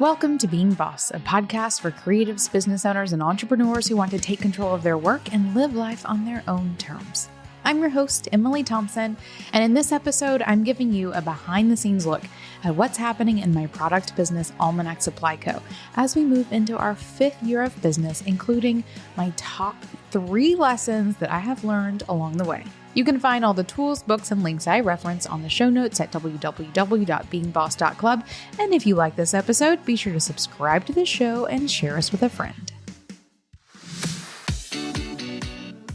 Welcome to Being Boss, a podcast for creatives, business owners, and entrepreneurs who want to take control of their work and live life on their own terms. I'm your host, Emily Thompson, and in this episode, I'm giving you a behind-the-scenes look at what's happening in my product business, Almanac Supply Co., as we move into our 5th year of business, including my top 3 lessons that I have learned along the way. You can find all the tools, books, and links I reference on the show notes at www.beingboss.club. And if you like this episode, be sure to subscribe to the show and share us with a friend.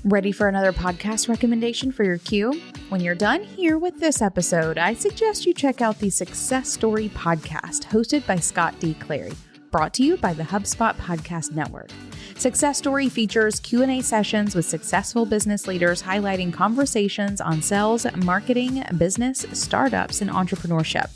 Ready for another podcast recommendation for your queue? When you're done here with this episode, I suggest you check out the Success Story podcast hosted by Scott D. Clary, brought to you by the Hubspot Podcast Network. Success Story features Q&A sessions with successful business leaders highlighting conversations on sales, marketing, business, startups, and entrepreneurship.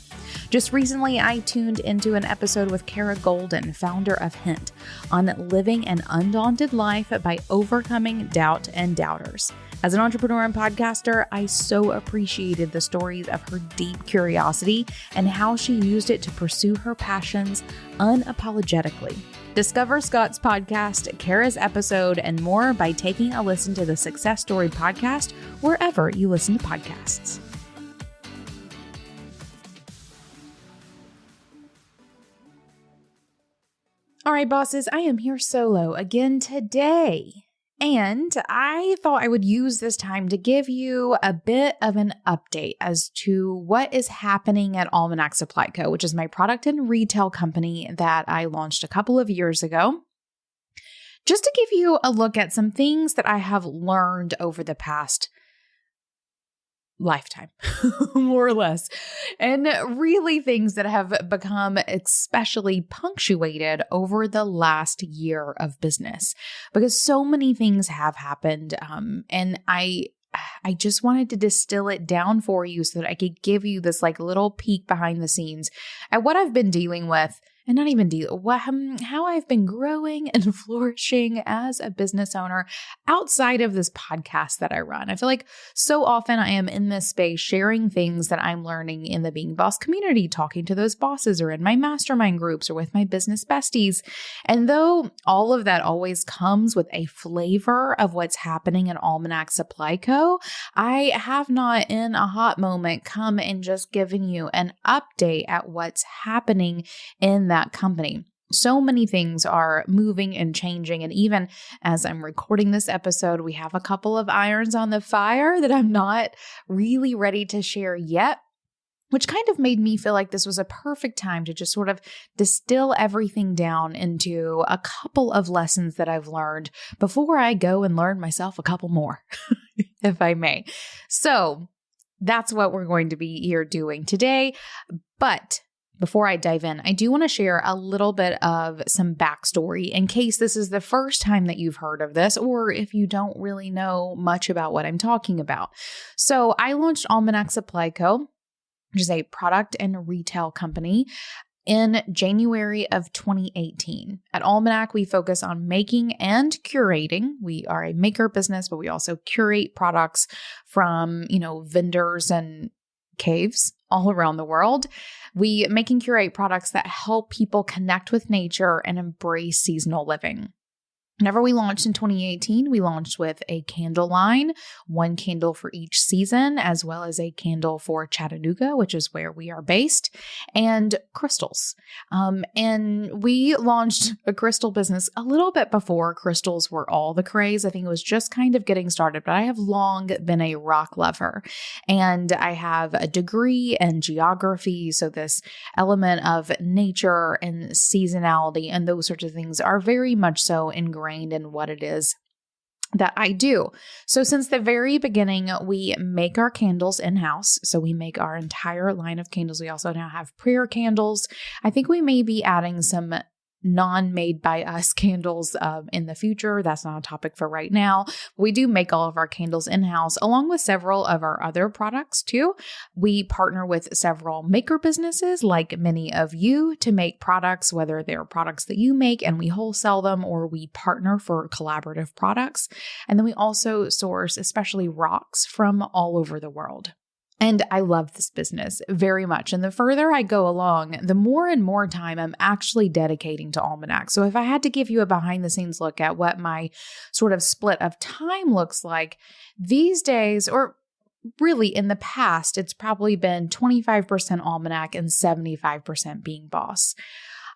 Just recently, I tuned into an episode with Kara Golden, founder of Hint, on living an undaunted life by overcoming doubt and doubters. As an entrepreneur and podcaster, I so appreciated the stories of her deep curiosity and how she used it to pursue her passions unapologetically. Discover Scott's podcast, Kara's episode, and more by taking a listen to the Success Story podcast wherever you listen to podcasts. All right, bosses, I am here solo again today. And I thought I would use this time to give you a bit of an update as to what is happening at Almanac Supply Co., which is my product and retail company that I launched a couple of years ago. Just to give you a look at some things that I have learned over the past lifetime, more or less, and really things that have become especially punctuated over the last year of business, because so many things have happened, and I just wanted to distill it down for you so that I could give you this little peek behind the scenes at what I've been dealing with. And not even how I've been growing and flourishing as a business owner outside of this podcast that I run. I feel like so often I am in this space sharing things that I'm learning in the Being Boss community, talking to those bosses or in my mastermind groups or with my business besties. And though all of that always comes with a flavor of what's happening at Almanac Supply Co., I have not in a hot moment come and just given you an update at what's happening in that company. So many things are moving and changing. And even as I'm recording this episode, we have a couple of irons on the fire that I'm not really ready to share yet, which kind of made me feel like this was a perfect time to just sort of distill everything down into a couple of lessons that I've learned before I go and learn myself a couple more, if I may. So that's what we're going to be here doing today. But before I dive in, I do want to share a little bit of some backstory in case this is the first time that you've heard of this, or if you don't really know much about what I'm talking about. So I launched Almanac Supply Co., which is a product and retail company, in January of 2018. At Almanac, we focus on making and curating. We are a maker business, but we also curate products from, vendors and caves all around the world. We make and curate products that help people connect with nature and embrace seasonal living. Whenever we launched in 2018, we launched with a candle line, one candle for each season, as well as a candle for Chattanooga, which is where we are based, and crystals. And we launched a crystal business a little bit before crystals were all the craze. I think it was just kind of getting started, but I have long been a rock lover, and I have a degree in geography. So this element of nature and seasonality and those sorts of things are very much so ingrained in what it is that I do. So since the very beginning, we make our candles in-house. So we make our entire line of candles. We also now have prayer candles. I think we may be adding some non-made by us candles in the future. That's not a topic for right now. We do make all of our candles in-house, along with several of our other products too. We partner with several maker businesses, like many of you, to make products, whether they're products that you make and we wholesale them, or we partner for collaborative products. And then we also source especially rocks from all over the world. And I love this business very much. And the further I go along, the more and more time I'm actually dedicating to Almanac. So if I had to give you a behind the scenes look at what my sort of split of time looks like these days, or really in the past, it's probably been 25% Almanac and 75% being boss.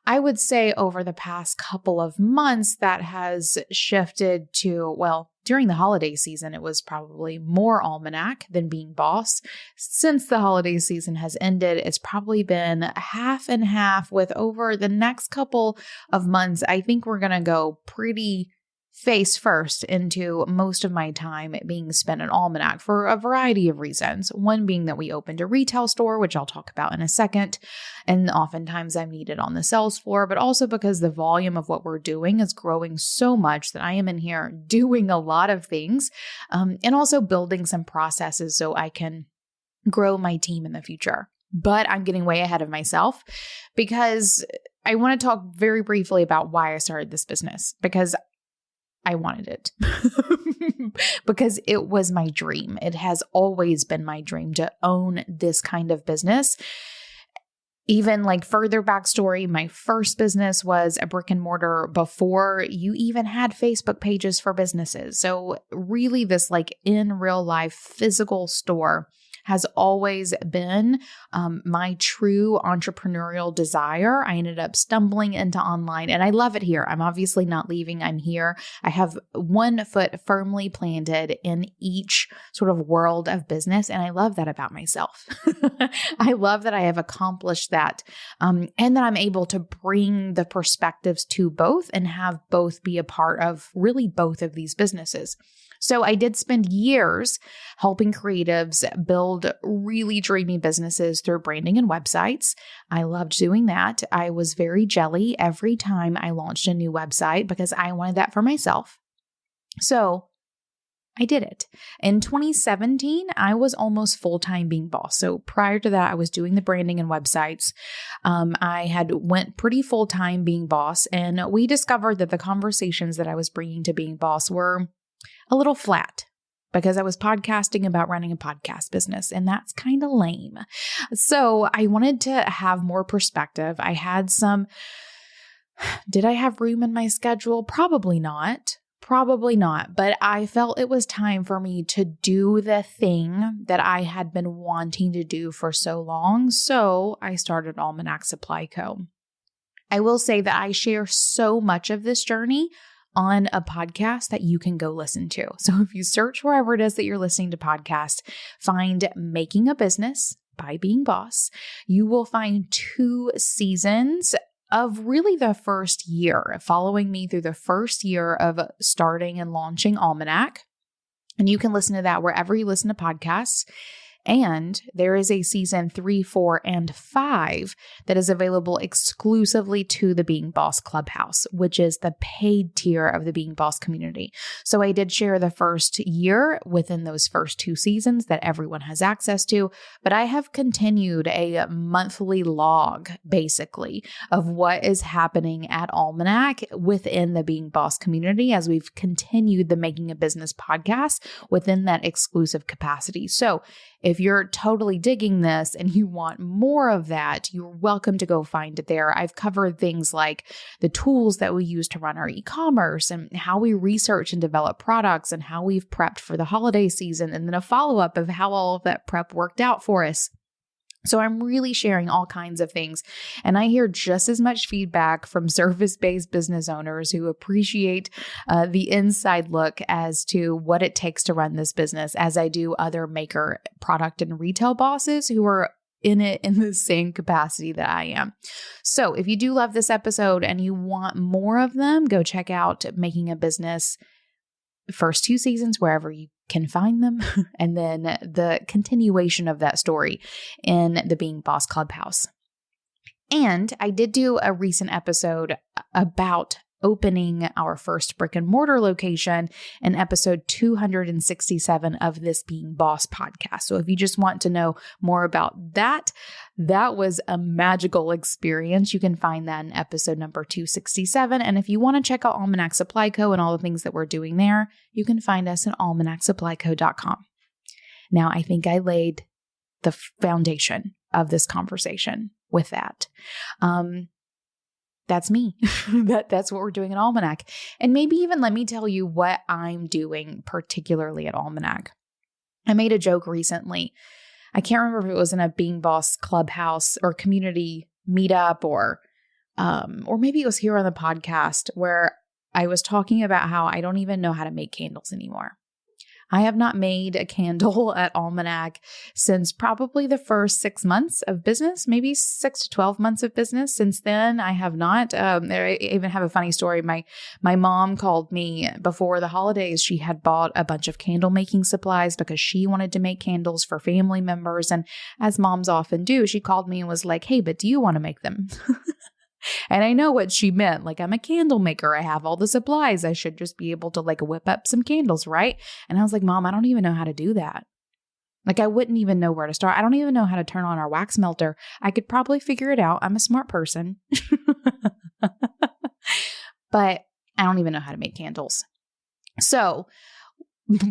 I would say over the past couple of months that has shifted to, well, during the holiday season, it was probably more Almanac than being boss. Since the holiday season has ended, it's probably been half and half. With over the next couple of months, I think we're going to go pretty face first into most of my time being spent in Almanac for a variety of reasons. One being that we opened a retail store, which I'll talk about in a second, and oftentimes I'm needed on the sales floor, but also because the volume of what we're doing is growing so much that I am in here doing a lot of things, and also building some processes so I can grow my team in the future. But I'm getting way ahead of myself because I want to talk very briefly about why I started this business, because I wanted it because it was my dream. It has always been my dream to own this kind of business. Even like further backstory, my first business was a brick and mortar before you even had Facebook pages for businesses. So really this like in real life physical store has always been my true entrepreneurial desire. I ended up stumbling into online and I love it here. I'm obviously not leaving. I'm here. I have one foot firmly planted in each sort of world of business. And I love that about myself. I love that I have accomplished that. And that I'm able to bring the perspectives to both and have both be a part of really both of these businesses. So I did spend years helping creatives build really dreamy businesses through branding and websites. I loved doing that. I was very jelly every time I launched a new website because I wanted that for myself. So I did it. In 2017, I was almost full-time being boss. So prior to that, I was doing the branding and websites. I had went pretty full-time being boss, and we discovered that the conversations that I was bringing to being boss were a little flat because I was podcasting about running a podcast business, and that's kind of lame. So I wanted to have more perspective. I had did I have room in my schedule? Probably not, but I felt it was time for me to do the thing that I had been wanting to do for so long. So I started Almanac Supply Co. I will say that I share so much of this journey on a podcast that you can go listen to. So if you search wherever it is that you're listening to podcasts, find Making a Business by Being Boss, you will find 2 seasons of really the first year, following me through the first year of starting and launching Almanac. And you can listen to that wherever you listen to podcasts. And there is a season 3, 4, and 5 that is available exclusively to the Being Boss Clubhouse, which is the paid tier of the Being Boss community. So I did share the first year within those first 2 seasons that everyone has access to, but I have continued a monthly log, basically, of what is happening at Almanac within the Being Boss community as we've continued the Making a Business podcast within that exclusive capacity. So if you're totally digging this and you want more of that, you're welcome to go find it there. I've covered things like the tools that we use to run our e-commerce and how we research and develop products and how we've prepped for the holiday season, and then a follow-up of how all of that prep worked out for us. So I'm really sharing all kinds of things, and I hear just as much feedback from service-based business owners who appreciate the inside look as to what it takes to run this business as I do other maker, product, and retail bosses who are in it in the same capacity that I am. So if you do love this episode and you want more of them, go check out Making a Business first 2 seasons wherever you can find them, and then the continuation of that story in the Being Boss Clubhouse. And I did do a recent episode about opening our first brick and mortar location in episode 267 of this Being Boss podcast. So if you just want to know more about that, that was a magical experience. You can find that in episode number 267. And if you want to check out Almanac Supply Co. and all the things that we're doing there, you can find us at almanacsupplyco.com. Now, I think I laid the foundation of this conversation with that. That's me. That's what we're doing at Almanac. And maybe even let me tell you what I'm doing particularly at Almanac. I made a joke recently. I can't remember if it was in a Being Boss clubhouse or community meetup or maybe it was here on the podcast where I was talking about how I don't even know how to make candles anymore. I have not made a candle at Almanac since probably the first 6 months of business, maybe 6 to 12 months of business. Since then, I have not. I even have a funny story. My mom called me before the holidays. She had bought a bunch of candle making supplies because she wanted to make candles for family members. And as moms often do, she called me and was like, "Hey, but do you want to make them?" And I know what she meant. Like, I'm a candle maker. I have all the supplies. I should just be able to like whip up some candles, right? And I was like, Mom, I don't even know how to do that. Like, I wouldn't even know where to start. I don't even know how to turn on our wax melter. I could probably figure it out. I'm a smart person. But I don't even know how to make candles. So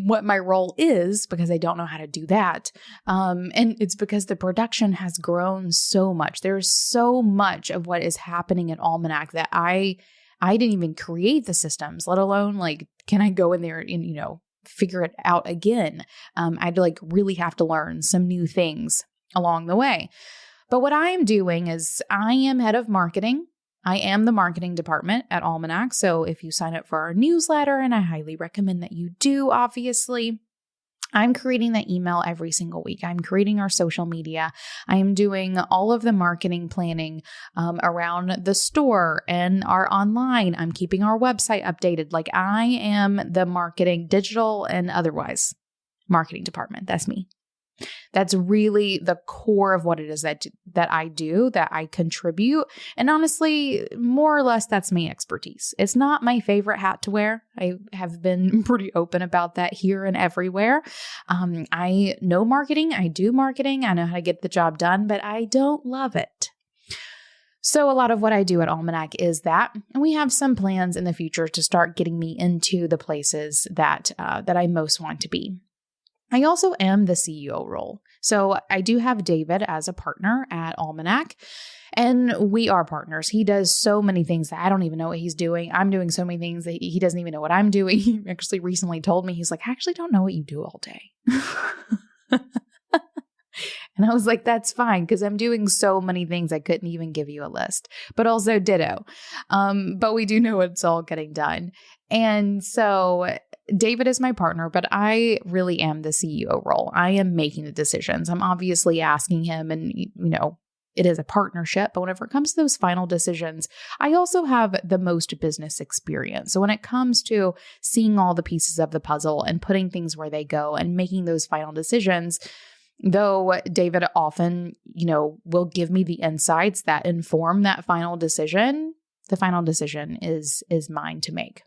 what my role is, because I don't know how to do that. And it's because the production has grown so much. There's so much of what is happening at Almanac that I didn't even create the systems, let alone like, can I go in there and, figure it out again? I'd like really have to learn some new things along the way. But what I am doing is I am head of marketing. I am the marketing department at Almanac. So if you sign up for our newsletter, and I highly recommend that you do, obviously, I'm creating that email every single week. I'm creating our social media. I am doing all of the marketing planning around the store and our online. I'm keeping our website updated. Like, I am the marketing, digital and otherwise, marketing department. That's me. That's really the core of what it is that I do, that I contribute. And honestly, more or less, that's my expertise. It's not my favorite hat to wear. I have been pretty open about that here and everywhere. I know marketing. I do marketing. I know how to get the job done, but I don't love it. So a lot of what I do at Almanac is that, and we have some plans in the future to start getting me into the places that I most want to be. I also am the CEO role. So I do have David as a partner at Almanac, and we are partners. He does so many things that I don't even know what he's doing. I'm doing so many things that he doesn't even know what I'm doing. He actually recently told me, he's like, I actually don't know what you do all day. And I was like, that's fine, because I'm doing so many things I couldn't even give you a list, but also ditto. But we do know it's all getting done. And so David is my partner, but I really am the CEO role. I am making the decisions. I'm obviously asking him, and it is a partnership, but whenever it comes to those final decisions, I also have the most business experience. So when it comes to seeing all the pieces of the puzzle and putting things where they go and making those final decisions, though David often, will give me the insights that inform that final decision, the final decision is mine to make.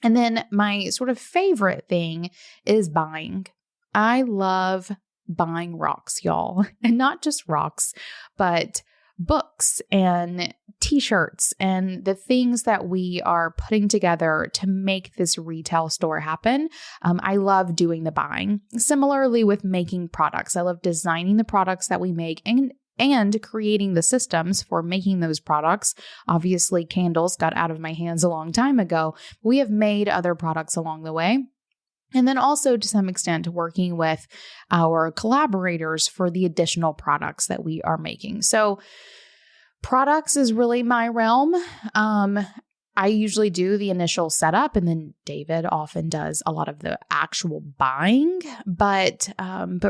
And then my sort of favorite thing is buying. I love buying rocks, y'all. And not just rocks, but books and t-shirts and the things that we are putting together to make this retail store happen. I love doing the buying. Similarly with making products, I love designing the products that we make and creating the systems for making those products. Obviously, candles got out of my hands a long time ago. We have made other products along the way. And then also to some extent working with our collaborators for the additional products that we are making. So products is really my realm. I usually do the initial setup, and then David often does a lot of the actual buying, but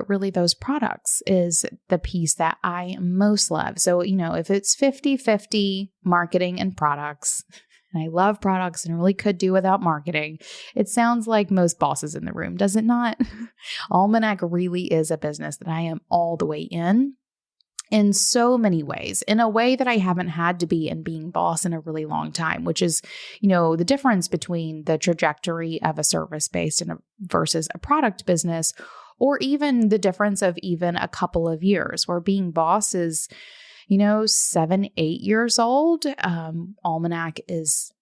really those products is the piece that I most love. So, if it's 50-50 marketing and products, and I love products and really could do without marketing, it sounds like most bosses in the room, does it not? Almanac really is a business that I am all the way in so many ways, in a way that I haven't had to be in being boss in a really long time, which is, the difference between the trajectory of a service-based versus a product business, or even the difference of even a couple of years where being boss is, 7-8 years old. Almanac is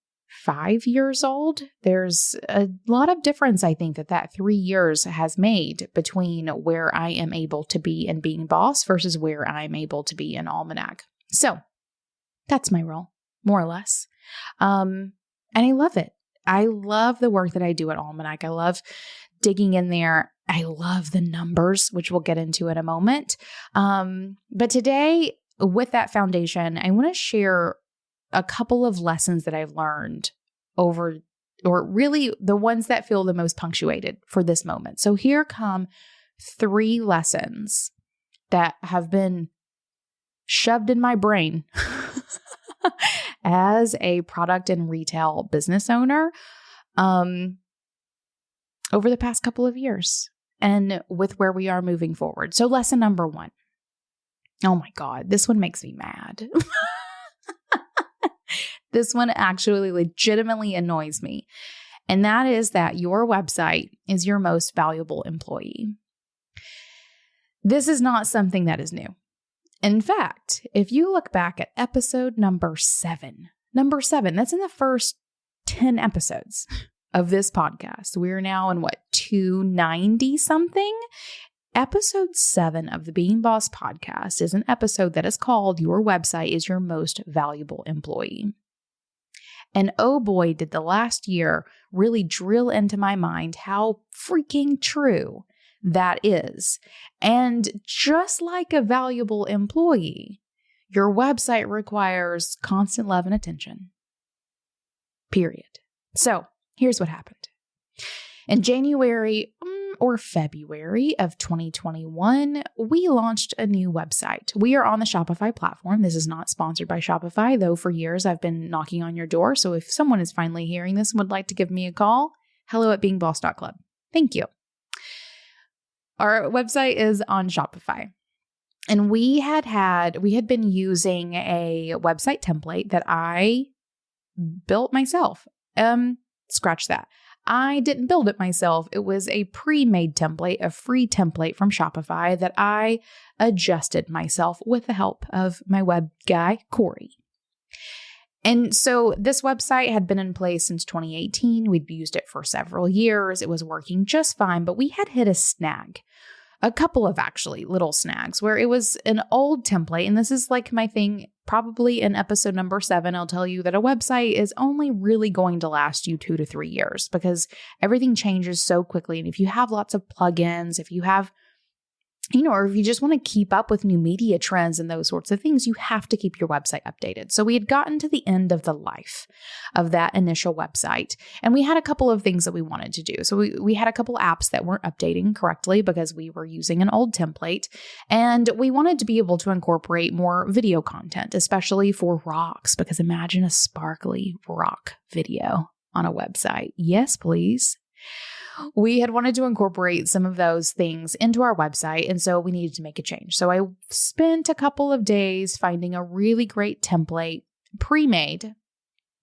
5 years old. There's a lot of difference, I think, that 3 years has made between where I am able to be in Being Boss versus where I'm able to be in Almanac. So that's my role, more or less. And I love it. I love the work that I do at Almanac. I love digging in there. I love the numbers, which we'll get into in a moment. But today, with that foundation, I want to share a couple of lessons that I've learned over, or really the ones that feel the most punctuated for this moment. So here come 3 lessons that have been shoved in my brain as a product and retail business owner over the past couple of years and with where we are moving forward. So lesson number 1. Oh my God, this one makes me mad. This one actually legitimately annoys me. And that is that your website is your most valuable employee. This is not something that is new. In fact, if you look back at episode number 7, that's in the first 10 episodes of this podcast. We're now in 290 something? Episode 7 of the Being Boss podcast is an episode that is called Your Website is Your Most Valuable Employee. And oh boy, did the last year really drill into my mind how freaking true that is. And just like a valuable employee, your website requires constant love and attention. Period. So here's what happened. In January or February of 2021, we launched a new website. We are on the Shopify platform. This is not sponsored by Shopify, though for years I've been knocking on your door. So if someone is finally hearing this and would like to give me a call, hello@beingboss.club. Thank you. Our website is on Shopify. And we had been using a website template that I built myself. Scratch that. I didn't build it myself. It was a pre-made template, a free template from Shopify that I adjusted myself with the help of my web guy, Corey. And so this website had been in place since 2018. We'd used it for several years. It was working just fine, but we had hit a snag. A couple of actually little snags where it was an old template. And this is like my thing, probably in episode number 7, I'll tell you that a website is only really going to last you 2 to 3 years because everything changes so quickly. And if you have lots of plugins, if you have, or if you just want to keep up with new media trends and those sorts of things, you have to keep your website updated. So we had gotten to the end of the life of that initial website, and we had a couple of things that we wanted to do. So we had a couple apps that weren't updating correctly because we were using an old template, and we wanted to be able to incorporate more video content, especially for rocks, because imagine a sparkly rock video on a website. Yes, please. We had wanted to incorporate some of those things into our website, and so we needed to make a change. So I spent a couple of days finding a really great template, pre-made,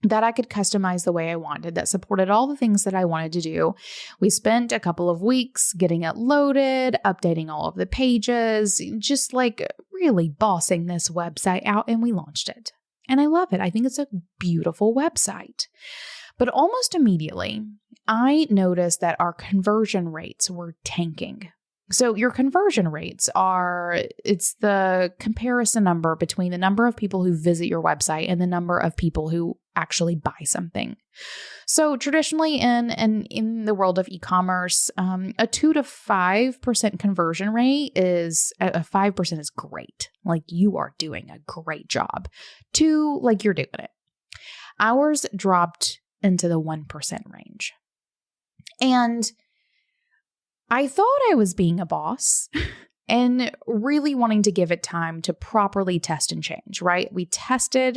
that I could customize the way I wanted, that supported all the things that I wanted to do. We spent a couple of weeks getting it loaded, updating all of the pages, just like really bossing this website out, and we launched it. And I love it. I think it's a beautiful website. But almost immediately, I noticed that our conversion rates were tanking. So your conversion rates it's the comparison number between the number of people who visit your website and the number of people who actually buy something. So traditionally in the world of e-commerce, a 2 to 5% conversion rate is, 5% is great. Like you are doing a great job. 2, like you're doing it. Ours dropped into the 1% range. And I thought I was being a boss and really wanting to give it time to properly test and change, right? We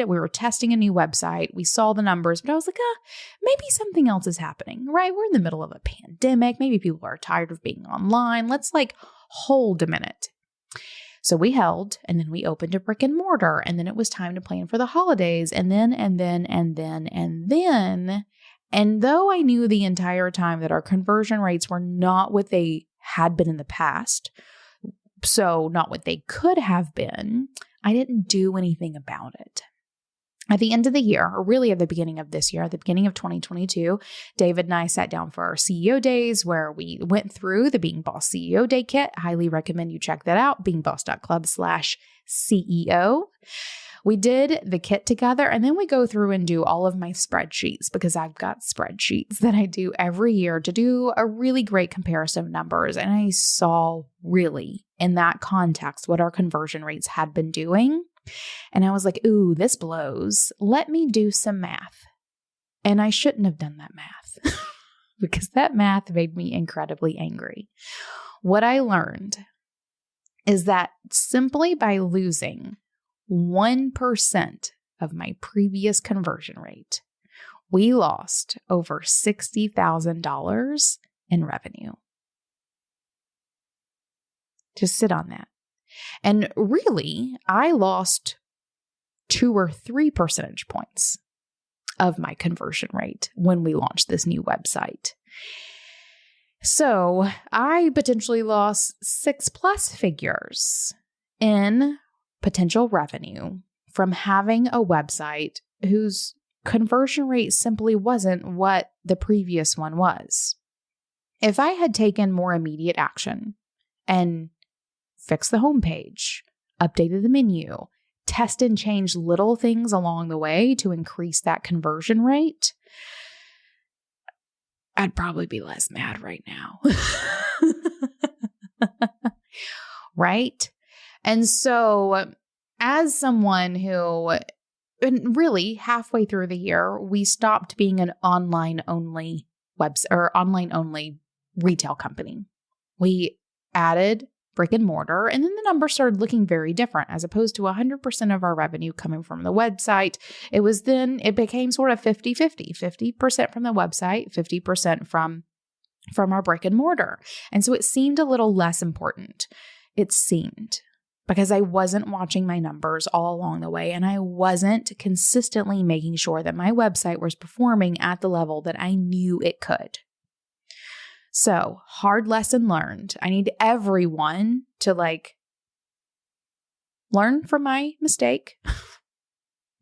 were testing a new website. We saw the numbers, but I was like, maybe something else is happening, right? We're in the middle of a pandemic. Maybe people are tired of being online. Let's hold a minute. So we held, and then we opened a brick and mortar, and then it was time to plan for the holidays, and then. And though I knew the entire time that our conversion rates were not what they had been in the past, so not what they could have been, I didn't do anything about it. At the end of the year, or really at the beginning of this year, at the beginning of 2022, David and I sat down for our CEO days where we went through the Being Boss CEO Day kit. Highly recommend you check that out, beingboss.club/CEO. We did the kit together, and then we go through and do all of my spreadsheets because I've got spreadsheets that I do every year to do a really great comparison of numbers. And I saw really in that context what our conversion rates had been doing. And I was like, ooh, this blows. Let me do some math. And I shouldn't have done that math because that math made me incredibly angry. What I learned is that simply by losing 1% of my previous conversion rate, we lost over $60,000 in revenue. Just sit on that. And really, I lost 2 or 3 percentage points of my conversion rate when we launched this new website. So I potentially lost 6+ figures in potential revenue from having a website whose conversion rate simply wasn't what the previous one was. If I had taken more immediate action and fixed the homepage, updated the menu, test and change little things along the way to increase that conversion rate, I'd probably be less mad right now. Right? And so as someone who, and really halfway through the year, we stopped being an online-only website or online-only retail company. We added brick and mortar, and then the numbers started looking very different. As opposed to 100% of our revenue coming from the website, it became sort of 50-50, 50% from the website, 50% from our brick and mortar. And so it seemed a little less important. It seemed, because I wasn't watching my numbers all along the way, and I wasn't consistently making sure that my website was performing at the level that I knew it could. So, hard lesson learned. I need everyone to learn from my mistake.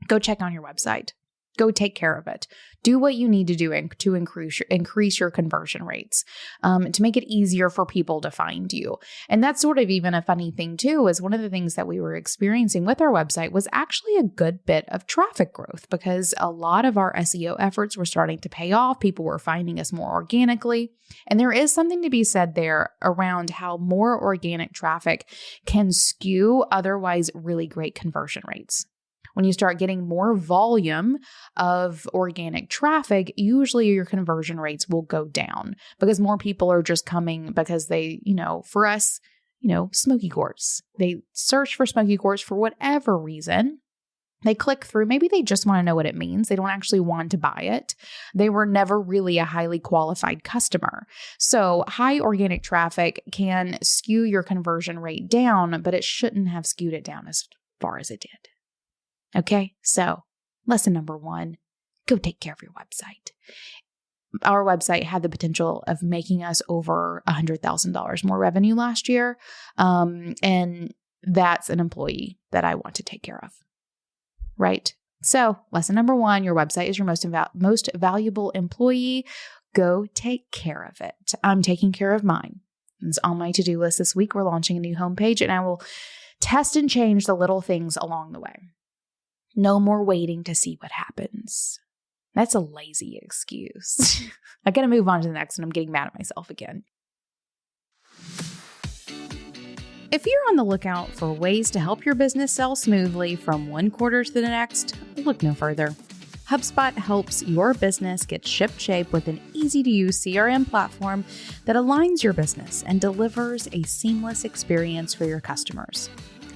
Go check on your website. Go take care of it. Do what you need to do to increase your conversion rates, to make it easier for people to find you. And that's sort of even a funny thing too, is one of the things that we were experiencing with our website was actually a good bit of traffic growth because a lot of our SEO efforts were starting to pay off. People were finding us more organically. And there is something to be said there around how more organic traffic can skew otherwise really great conversion rates. When you start getting more volume of organic traffic, usually your conversion rates will go down because more people are just coming because they, for us, smoky quartz. They search for smoky quartz for whatever reason. They click through. Maybe they just want to know what it means. They don't actually want to buy it. They were never really a highly qualified customer. So high organic traffic can skew your conversion rate down, but it shouldn't have skewed it down as far as it did. Okay, so lesson number 1, go take care of your website. Our website had the potential of making us over $100,000 more revenue last year. And that's an employee that I want to take care of, right? So lesson number 1, your website is your most valuable employee. Go take care of it. I'm taking care of mine. It's on my to-do list this week. We're launching a new homepage and I will test and change the little things along the way. No more waiting to see what happens. That's a lazy excuse. I got to move on to the next one. I'm getting mad at myself again. If you're on the lookout for ways to help your business sell smoothly from one quarter to the next, look no further. Hubspot helps your business get shipshape with an easy-to-use CRM platform that aligns your business and delivers a seamless experience for your customers.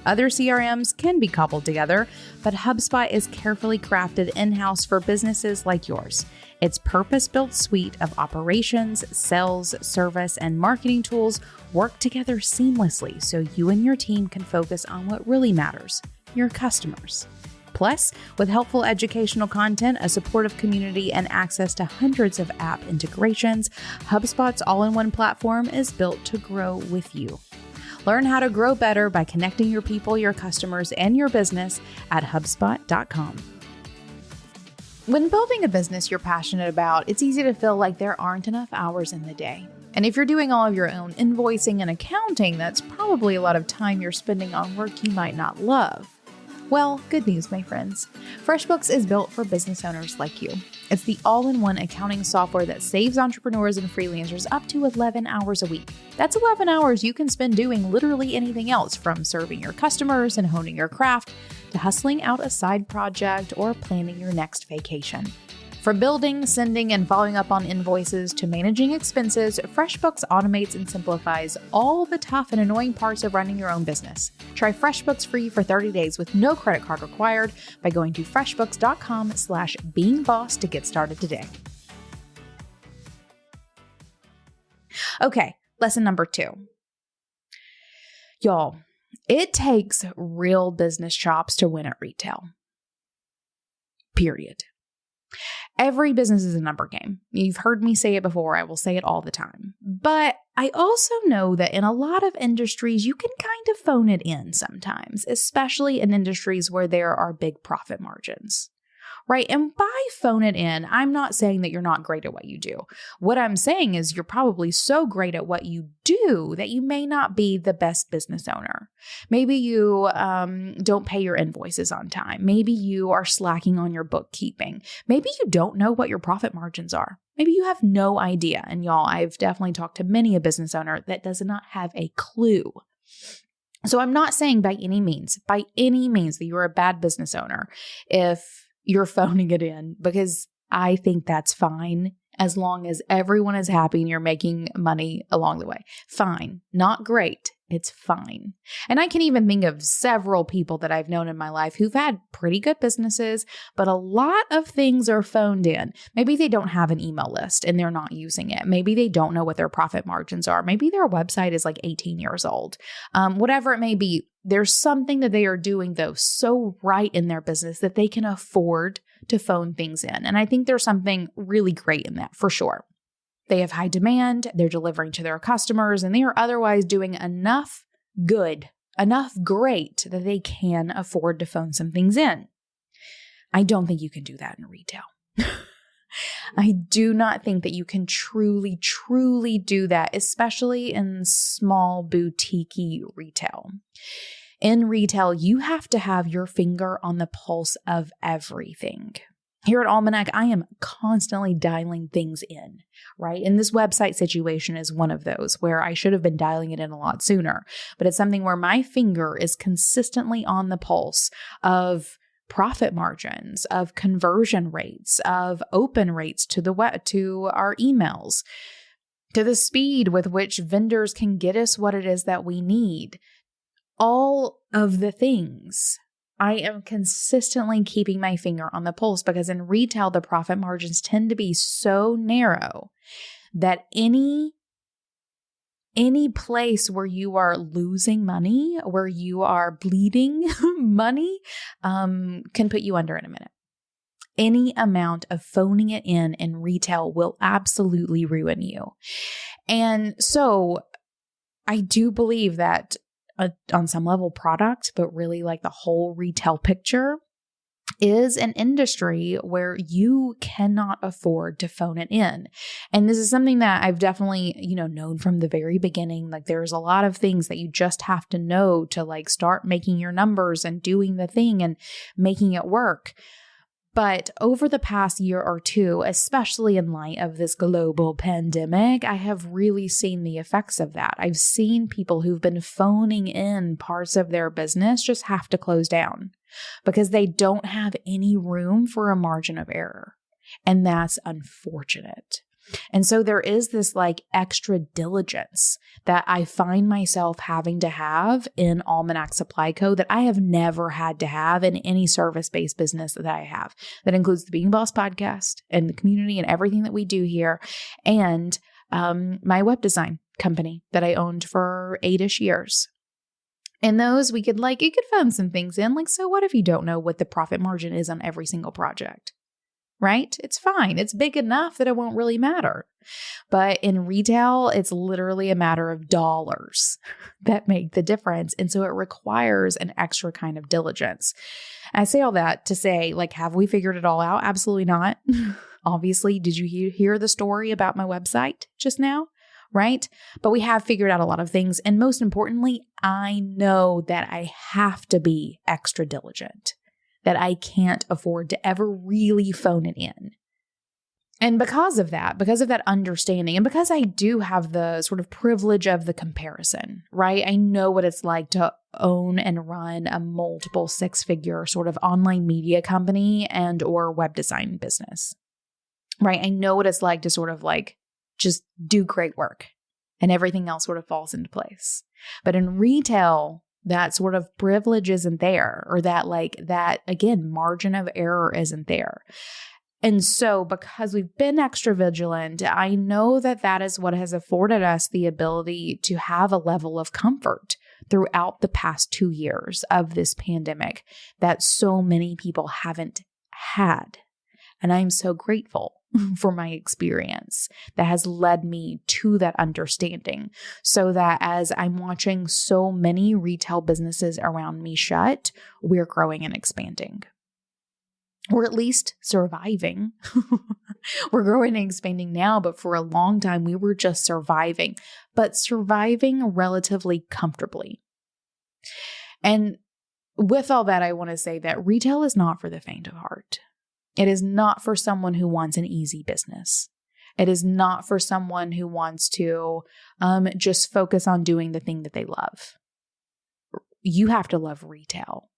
Other CRMs can be cobbled together, but HubSpot is carefully crafted in-house for businesses like yours. Its purpose-built suite of operations, sales, service, and marketing tools work together seamlessly so you and your team can focus on what really matters, your customers. Plus, with helpful educational content, a supportive community, and access to hundreds of app integrations, HubSpot's all-in-one platform is built to grow with you. Learn how to grow better by connecting your people, your customers, and your business at HubSpot.com. When building a business you're passionate about, it's easy to feel like there aren't enough hours in the day. And if you're doing all of your own invoicing and accounting, that's probably a lot of time you're spending on work you might not love. Well, good news, my friends. FreshBooks is built for business owners like you. It's the all-in-one accounting software that saves entrepreneurs and freelancers up to 11 hours a week. That's 11 hours you can spend doing literally anything else, from serving your customers and honing your craft to hustling out a side project or planning your next vacation. From building, sending, and following up on invoices to managing expenses, FreshBooks automates and simplifies all the tough and annoying parts of running your own business. Try FreshBooks free for 30 days with no credit card required by going to freshbooks.com/beingboss to get started today. Okay, lesson number 2. Y'all, it takes real business chops to win at retail. Period. Every business is a number game. You've heard me say it before. I will say it all the time. But I also know that in a lot of industries, you can kind of phone it in sometimes, especially in industries where there are big profit margins. Right? And by phone it in, I'm not saying that you're not great at what you do. What I'm saying is you're probably so great at what you do that you may not be the best business owner. Maybe you don't pay your invoices on time. Maybe you are slacking on your bookkeeping. Maybe you don't know what your profit margins are. Maybe you have no idea. And y'all, I've definitely talked to many a business owner that does not have a clue. So I'm not saying by any means that you're a bad business owner if you're phoning it in, because I think that's fine as long as everyone is happy and you're making money along the way. Fine. Not great. It's fine. And I can even think of several people that I've known in my life who've had pretty good businesses, but a lot of things are phoned in. Maybe they don't have an email list and they're not using it. Maybe they don't know what their profit margins are. Maybe their website is like 18 years old. Whatever it may be, there's something that they are doing, though, so right in their business that they can afford to phone things in. And I think there's something really great in that, for sure. They have high demand, they're delivering to their customers, and they are otherwise doing enough good, enough great that they can afford to phone some things in. I don't think you can do that in retail. I do not think that you can truly do that, especially in small boutique-y retail. In retail, you have to have your finger on the pulse of everything. Here at Almanac, I am constantly dialing things in, right? And this website situation is one of those where I should have been dialing it in a lot sooner, but it's something where my finger is consistently on the pulse of profit margins, of conversion rates, of open rates to the web, to our emails, to the speed with which vendors can get us what it is that we need. All of the things. I am consistently keeping my finger on the pulse, because in retail, the profit margins tend to be so narrow that any place where you are losing money, where you are bleeding money, can put you under in a minute. Any amount of phoning it in retail will absolutely ruin you. And so I do believe that on some level product, but really like the whole retail picture is an industry where you cannot afford to phone it in. And this is something that I've definitely, known from the very beginning. Like there's a lot of things that you just have to know to like start making your numbers and doing the thing and making it work. But over the past year or two, especially in light of this global pandemic, I have really seen the effects of that. I've seen people who've been phoning in parts of their business just have to close down because they don't have any room for a margin of error. And that's unfortunate. And so there is this like extra diligence that I find myself having to have in Almanac Supply Co. that I have never had to have in any service-based business that I have. That includes the Being Boss podcast and the community and everything that we do here, and my web design company that I owned for 8-ish years. In those, you could phone some things in, like, so what if you don't know what the profit margin is on every single project? right? It's fine. It's big enough that it won't really matter. But in retail, it's literally a matter of dollars that make the difference. And so it requires an extra kind of diligence. I say all that to say, like, have we figured it all out? Absolutely not. Obviously, did you hear the story about my website just now? Right? But we have figured out a lot of things. And most importantly, I know that I have to be extra diligent, that I can't afford to ever really phone it in. And because of that understanding, and because I do have the sort of privilege of the comparison, right? I know what it's like to own and run a multiple six-figure sort of online media company and or web design business, right? I know what it's like to sort of like just do great work and everything else sort of falls into place. But in retail, that sort of privilege isn't there, or that again, margin of error isn't there. And so because we've been extra vigilant, I know that is what has afforded us the ability to have a level of comfort throughout the past 2 years of this pandemic that so many people haven't had. And I'm so grateful for my experience that has led me to that understanding, so that as I'm watching so many retail businesses around me shut, we're growing and expanding. Or at least surviving. We're growing and expanding now, but for a long time, we were just surviving, but surviving relatively comfortably. And with all that, I want to say that retail is not for the faint of heart. It is not for someone who wants an easy business. It is not for someone who wants to just focus on doing the thing that they love. You have to love retail.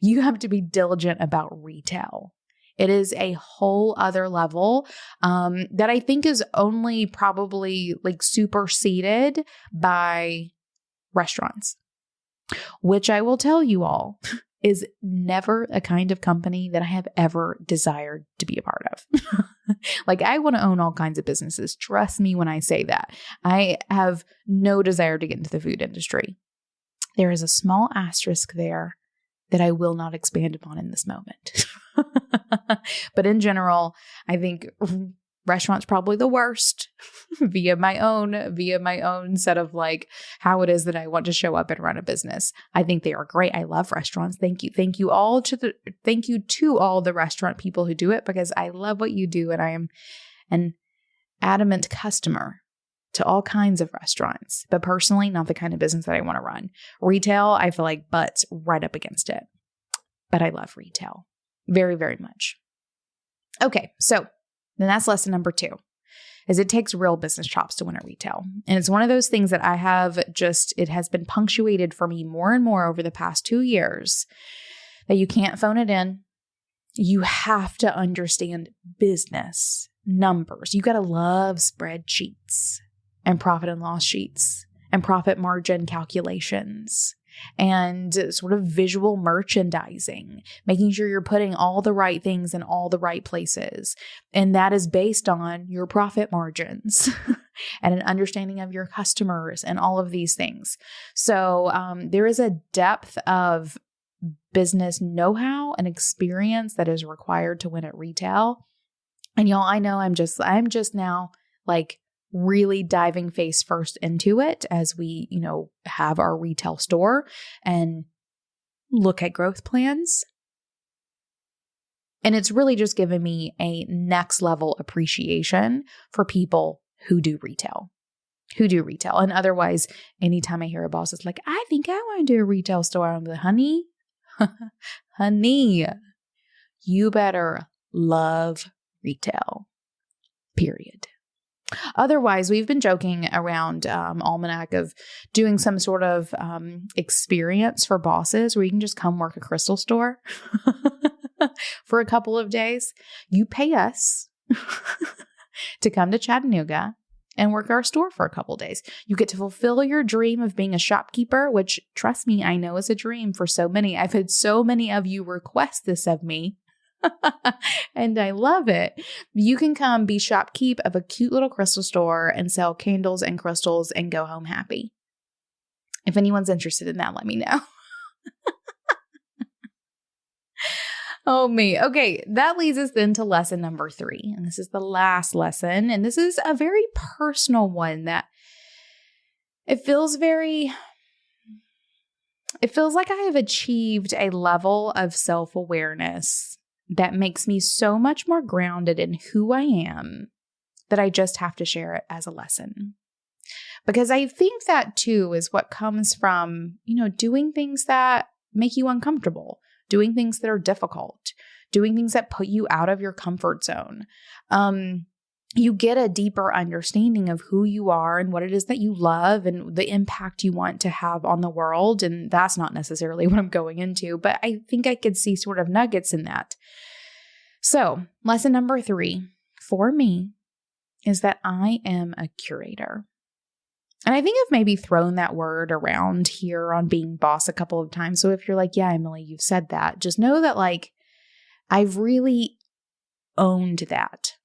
You have to be diligent about retail. It is a whole other level that I think is only probably like superseded by restaurants, which I will tell you all is never a kind of company that I have ever desired to be a part of. Like, I want to own all kinds of businesses. Trust me when I say that. I have no desire to get into the food industry. There is a small asterisk there that I will not expand upon in this moment. But in general, I think restaurants probably the worst via my own set of like how it is that I want to show up and run a business. I think they are great. I love restaurants. Thank you to all the restaurant people who do it, because I love what you do and I am an adamant customer to all kinds of restaurants, but personally, not the kind of business that I want to run. Retail, I feel like butts right up against it, but I love retail very, very much. Okay, so then that's lesson number 2, is it takes real business chops to win at retail. And it's one of those things that it has been punctuated for me more and more over the past 2 years, that you can't phone it in. You have to understand business numbers. You got to love spreadsheets and profit and loss sheets and profit margin calculations and sort of visual merchandising, making sure you're putting all the right things in all the right places. And that is based on your profit margins and an understanding of your customers and all of these things. So there is a depth of business know-how and experience that is required to win at retail. And y'all, I know I'm just now like really diving face first into it as we, have our retail store and look at growth plans. And it's really just given me a next level appreciation for people who do retail. And otherwise, anytime I hear a boss is like, I think I want to do a retail store, I'm like, honey, you better love retail, period. Otherwise, we've been joking around Almanac of doing some sort of experience for bosses where you can just come work a crystal store for a couple of days. You pay us to come to Chattanooga and work our store for a couple of days. You get to fulfill your dream of being a shopkeeper, which, trust me, I know is a dream for so many. I've had so many of you request this of me. And I love it. You can come be shopkeep of a cute little crystal store and sell candles and crystals and go home happy. If anyone's interested in that, let me know. Oh, me. Okay. That leads us then to lesson number 3. And this is the last lesson. And this is a very personal one that it feels like I have achieved a level of self-awareness that makes me so much more grounded in who I am that I just have to share it as a lesson. Because I think that too is what comes from, doing things that make you uncomfortable, doing things that are difficult, doing things that put you out of your comfort zone. You get a deeper understanding of who you are and what it is that you love and the impact you want to have on the world. And that's not necessarily what I'm going into, but I think I could see sort of nuggets in that. So, lesson number 3 for me is that I am a curator. And I think I've maybe thrown that word around here on Being Boss a couple of times. So if you're like, yeah, Emily, you've said that, just know that I've really owned that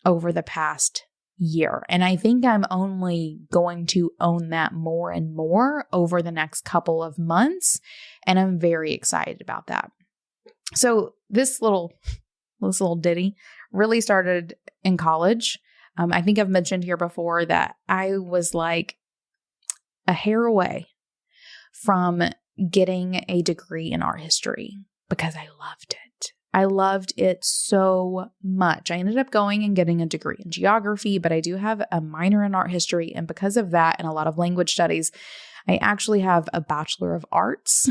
over the past year. And I think I'm only going to own that more and more over the next couple of months. And I'm very excited about that. So this little ditty really started in college. I think I've mentioned here before that I was like a hair away from getting a degree in art history because I loved it. I loved it so much. I ended up going and getting a degree in geography, but I do have a minor in art history. And because of that and a lot of language studies, I actually have a Bachelor of Arts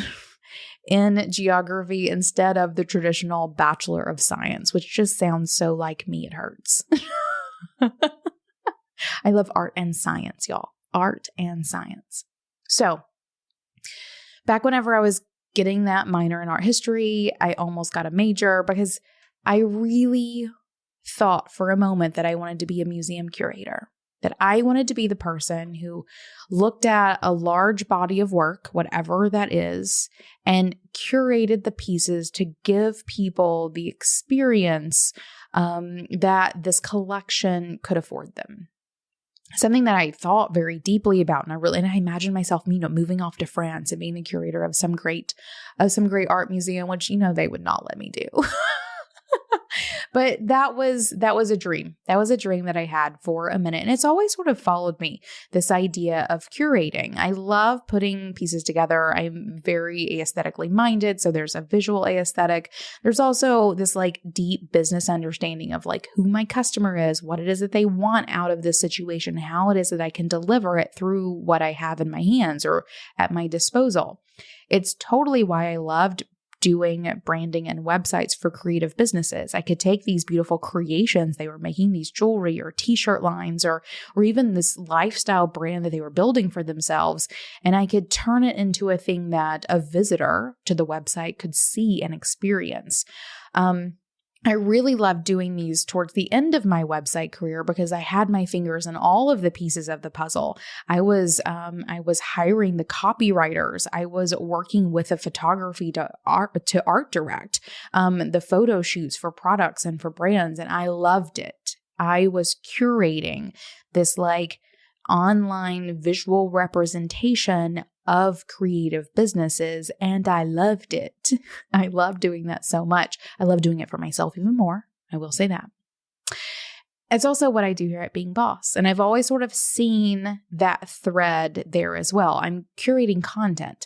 in geography instead of the traditional Bachelor of Science, which just sounds so like me, it hurts. I love art and science, y'all. Art and science. So back whenever I was getting that minor in art history, I almost got a major because I really thought for a moment that I wanted to be a museum curator, that I wanted to be the person who looked at a large body of work, whatever that is, and curated the pieces to give people the experience that this collection could afford them. Something that I thought very deeply about, and I imagined myself, moving off to France and being the curator of some great art museum, which they would not let me do. But that was a dream. That was a dream that I had for a minute. And it's always sort of followed me, this idea of curating. I love putting pieces together. I'm very aesthetically minded. So there's a visual aesthetic. There's also this deep business understanding of who my customer is, what it is that they want out of this situation, how it is that I can deliver it through what I have in my hands or at my disposal. It's totally why I loved doing branding and websites for creative businesses. I could take these beautiful creations they were making, these jewelry or t-shirt lines or even this lifestyle brand that they were building for themselves, and I could turn it into a thing that a visitor to the website could see and experience. I really loved doing these towards the end of my website career because I had my fingers in all of the pieces of the puzzle. I was hiring the copywriters. I was working with a photography to art direct, the photo shoots for products and for brands, and I loved it. I was curating this online visual representation of creative businesses, and I loved it. I love doing that so much. I love doing it for myself even more. I will say that. It's also what I do here at Being Boss, and I've always sort of seen that thread there as well. I'm curating content.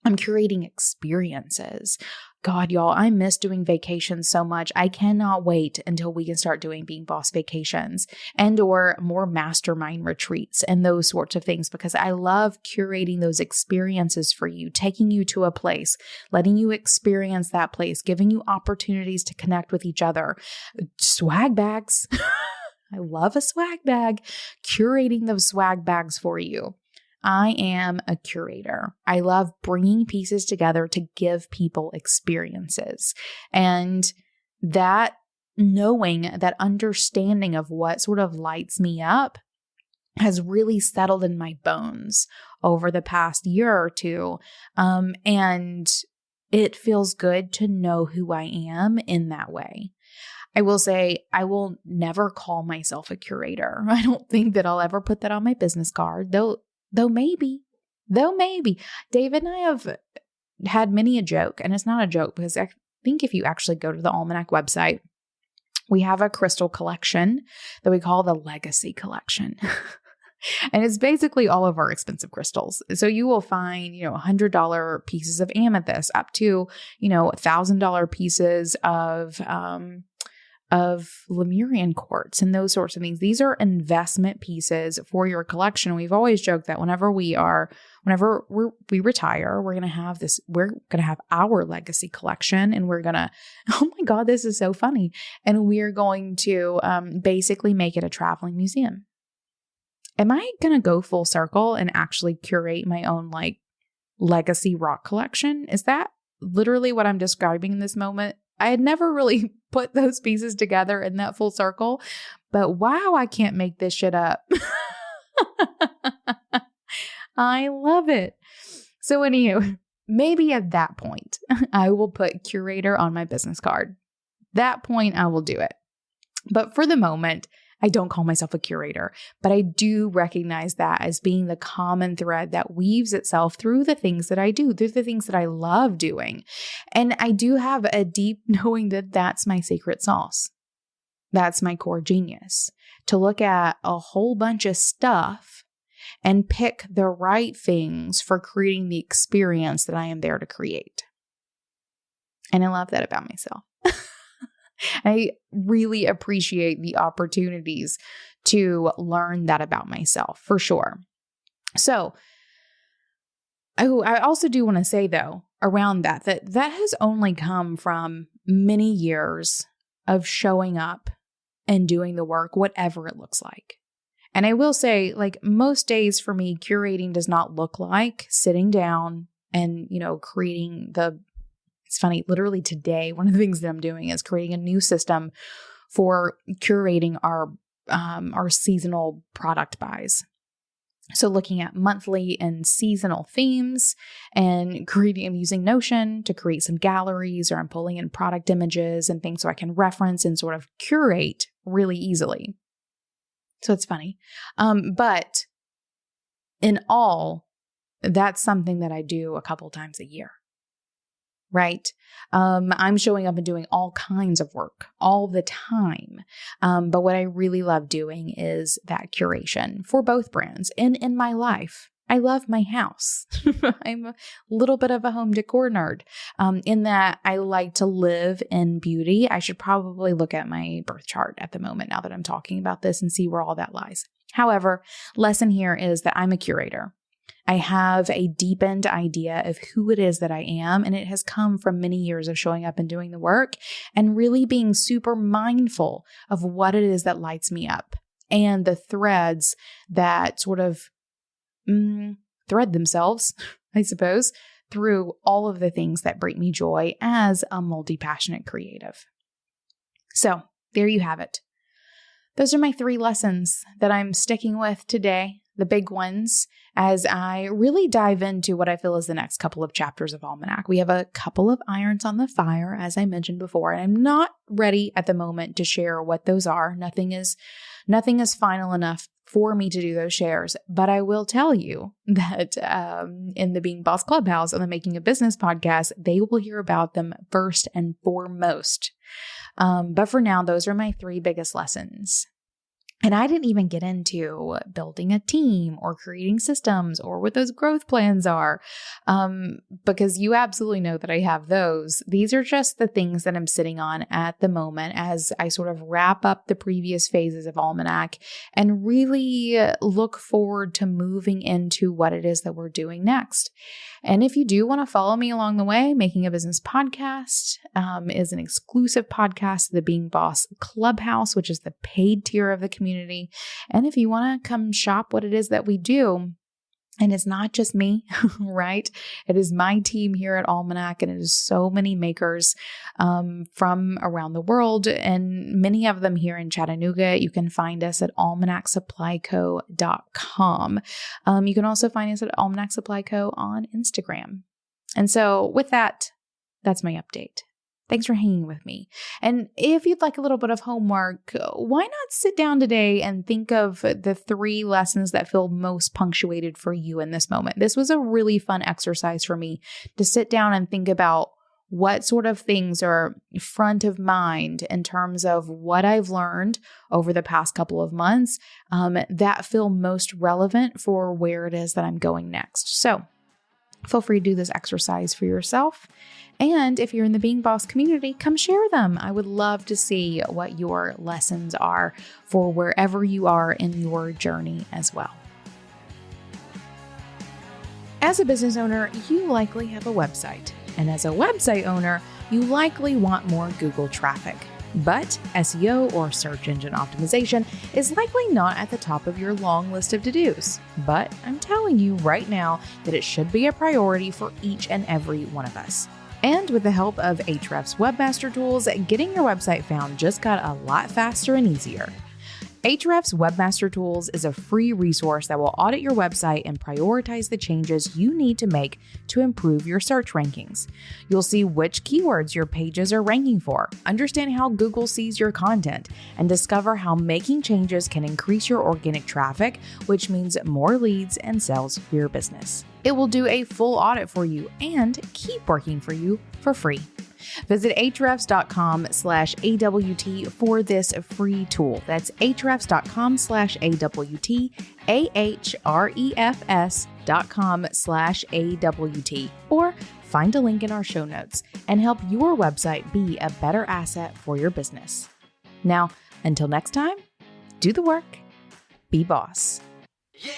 I'm curating experiences. God, y'all, I miss doing vacations so much. I cannot wait until we can start doing Being Boss vacations or more mastermind retreats and those sorts of things, because I love curating those experiences for you, taking you to a place, letting you experience that place, giving you opportunities to connect with each other. Swag bags. I love a swag bag. Curating those swag bags for you. I am a curator. I love bringing pieces together to give people experiences. And that knowing, that understanding of what sort of lights me up has really settled in my bones over the past year or two. And it feels good to know who I am in that way. I will say I will never call myself a curator. I don't think that I'll ever put that on my business card, Though maybe. David and I have had many a joke, and it's not a joke because think if you actually go to the Almanac website, we have a crystal collection that we call the Legacy Collection. And it's basically all of our expensive crystals. So you will find, $100 pieces of amethyst up to, $1,000 pieces of Lemurian quartz and those sorts of things. These are investment pieces for your collection. We've always joked that whenever we retire, we're going to have our legacy collection, and we're going to, oh my God, this is so funny. And we're going to basically make it a traveling museum. Am I going to go full circle and actually curate my own legacy rock collection? Is that literally what I'm describing in this moment? I had never really put those pieces together in that full circle, but wow, I can't make this shit up. I love it. So anywho, maybe at that point, I will put curator on my business card. That point, I will do it. But for the moment, I don't call myself a curator, but I do recognize that as being the common thread that weaves itself through the things that I do, through the things that I love doing. And I do have a deep knowing that that's my secret sauce. That's my core genius, to look at a whole bunch of stuff and pick the right things for creating the experience that I am there to create. And I love that about myself. I really appreciate the opportunities to learn that about myself, for sure. So I also do want to say, though, around that has only come from many years of showing up and doing the work, whatever it looks like. And I will say, most days for me, curating does not look like sitting down and, creating it's funny, literally today, one of the things that I'm doing is creating a new system for curating our seasonal product buys. So looking at monthly and seasonal themes and I'm using Notion to create some galleries, or I'm pulling in product images and things so I can reference and sort of curate really easily. So it's funny. But in all, that's something that I do a couple times a year. Right? I'm showing up and doing all kinds of work all the time. But what I really love doing is that curation for both brands and in my life. I love my house. I'm a little bit of a home decor nerd, in that I like to live in beauty. I should probably look at my birth chart at the moment now that I'm talking about this and see where all that lies. However, lesson here is that I'm a curator. I have a deepened idea of who it is that I am, and it has come from many years of showing up and doing the work and really being super mindful of what it is that lights me up and the threads that sort of thread themselves, I suppose, through all of the things that bring me joy as a multi-passionate creative. So there you have it. Those are my 3 lessons that I'm sticking with today. The big ones, as I really dive into what I feel is the next couple of chapters of Almanac. We have a couple of irons on the fire, as I mentioned before, and I'm not ready at the moment to share what those are. Nothing is final enough for me to do those shares, but I will tell you that in the Being Boss Clubhouse on the Making a Business podcast, they will hear about them first and foremost. But for now, those are my 3 biggest lessons. And I didn't even get into building a team or creating systems or what those growth plans are, because you absolutely know that I have those. These are just the things that I'm sitting on at the moment as I sort of wrap up the previous phases of Almanac and really look forward to moving into what it is that we're doing next. And if you do want to follow me along the way, Making a Business podcast is an exclusive podcast to the Being Boss Clubhouse, which is the paid tier of the community. And if you want to come shop what it is that we do, and it's not just me, right? It is my team here at Almanac, and it is so many makers from around the world, and many of them here in Chattanooga. You can find us at almanacsupplyco.com. You can also find us at Almanac Supply Co on Instagram. And so with that, that's my update. Thanks for hanging with me. And if you'd like a little bit of homework, why not sit down today and think of the 3 lessons that feel most punctuated for you in this moment? This was a really fun exercise for me to sit down and think about What sort of things are front of mind in terms of what I've learned over the past couple of months that feel most relevant for where it is that I'm going next? So feel free to do this exercise for yourself. And if you're in the Being Boss community, come share them. I would love to see what your lessons are for wherever you are in your journey as well. As a business owner, you likely have a website. And as a website owner, you likely want more Google traffic. But SEO or search engine optimization is likely not at the top of your long list of to-dos. But I'm telling you right now that it should be a priority for each and every one of us. And with the help of Ahrefs Webmaster Tools, getting your website found just got a lot faster and easier. Ahrefs Webmaster Tools is a free resource that will audit your website and prioritize the changes you need to make to improve your search rankings. You'll see which keywords your pages are ranking for, understand how Google sees your content, and discover how making changes can increase your organic traffic, which means more leads and sales for your business. It will do a full audit for you and keep working for you for free. Visit ahrefs.com/AWT for this free tool. That's ahrefs.com/AWT, ahrefs.com/AWT, or find a link in our show notes and help your website be a better asset for your business. Now, until next time, do the work, be boss. Yeah.